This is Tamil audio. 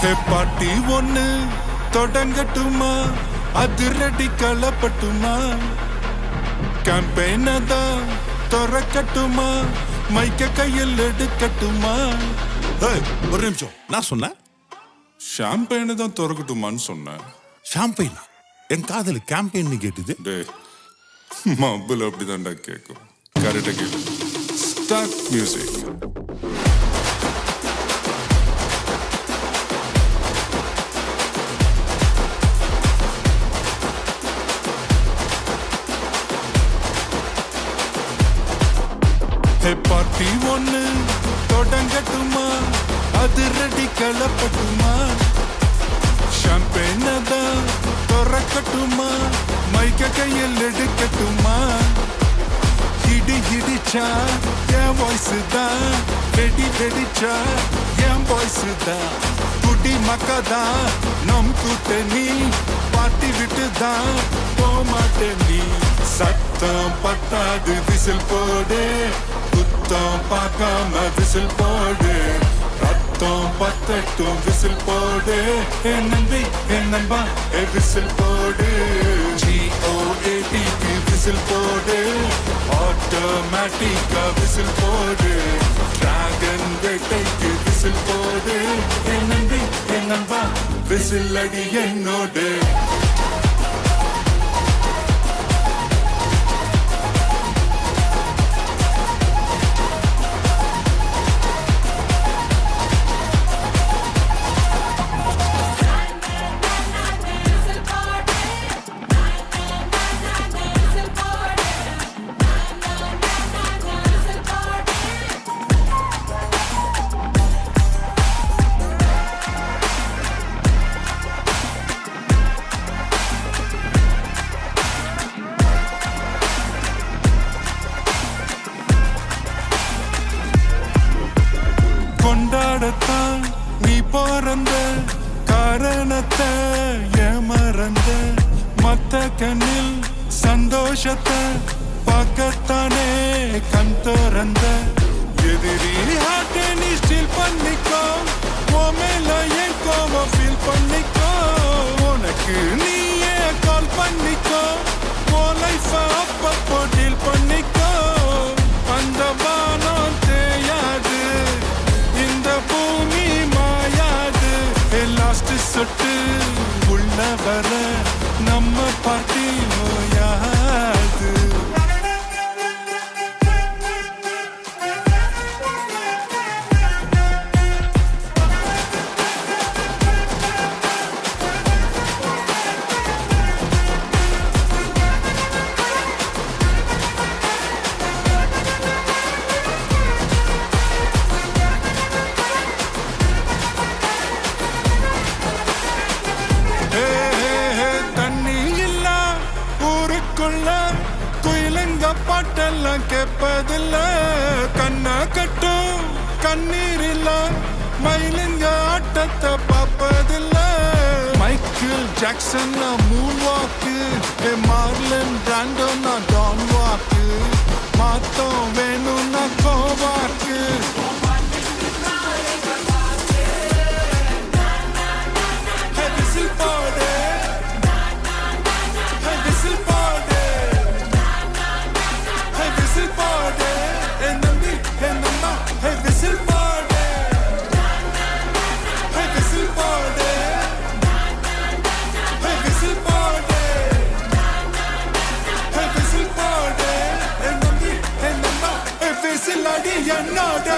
பாட்டி ஒண்ணு தொடங்கட்டுமா, அதிரடி களப்பட்டுமா, கேம்பெயின தான் துறக்கட்டுமா, மைக்க கையில் எடுக்கட்டுமா. ஒரு நிமிஷம், நான் சொன்னேன் ஷாம்பெயின தான் துறக்கட்டுமான்னு சொன்னேன். ஷாம்பெயினா? என் காதல் கேம்பெயின் கேட்டுது. மబ్బுல அப்படிதான்டா கேட்கும். கரெக்டா கேட்கும். Start music. பாட்டி ஒண்ணு தொடங்கட்டுமா, அதிரடி களப்பட்டுமா, ஷாம்பெயின தான் துறக்கட்டுமா, மைக்க கையில் எடுக்கட்டுமா. இடி இடிச்சா என் வாய்ஸ் தான், வெடி வெடிச்சா என் வாய்ஸ் தான், குடி மக்கதான் நம் கூட்டணி, பாட்டி விட்டு தான் போமாட்டே நீ. சத்தம் பத்தாது விசில் போடு, குத்தம் பார்க்காம விசில் போடு, ரத்தம் பத்தட்டும் விசில் போடு, என் நம்பி என் நம்பா விசில் போடு. GOATக்கு விசில் போடு, ஆட்டோமேட்டிக்கா விசில் போடு, டிராகன் வேட்டைக்கு விசில் போடு, என் நம்பி என் நம்பா விசில் அடி என்னோடு. கொண்டாடத்தான் நீ பிறந்த காரணத்தை ஏமறந்த, மத்த கண்ணில் சந்தோஷத்தை பார்க்கத்தானே கண் திறந்த. எதிரி ஹார்ட்டை நீ ஸ்டீல் பண்ணிக்கோ, உன் மேல என் கோவம் ஃபீல் பண்ணிக்கோ, உனக்கு நீயே கால் பண்ணிக்கோ, உன் லைஃப அப்பப்போ டீல் பண்ணிக்கோ. அந்த வானம் தேயாது, இந்த பூமி மாயாது, லாஸ்ட் சொட்டு உள்ள வர நம்ம பாட்டி நோயாது. குயிலங்க பாட்டெல்லாம் கேட்பதில்ல, கண்ணா கட்டும் கண்ணீர் இல்ல, மயிலுங்க ஆட்டத்தை பார்ப்பதில்ல. மைக்கேல் ஜாக்சன் மூன் வாக்கு, மார்லன் பிராண்டோ நான் டான் வாக்கு, மாத்தம் வேணும்னா கோவாக்கு. என்னோட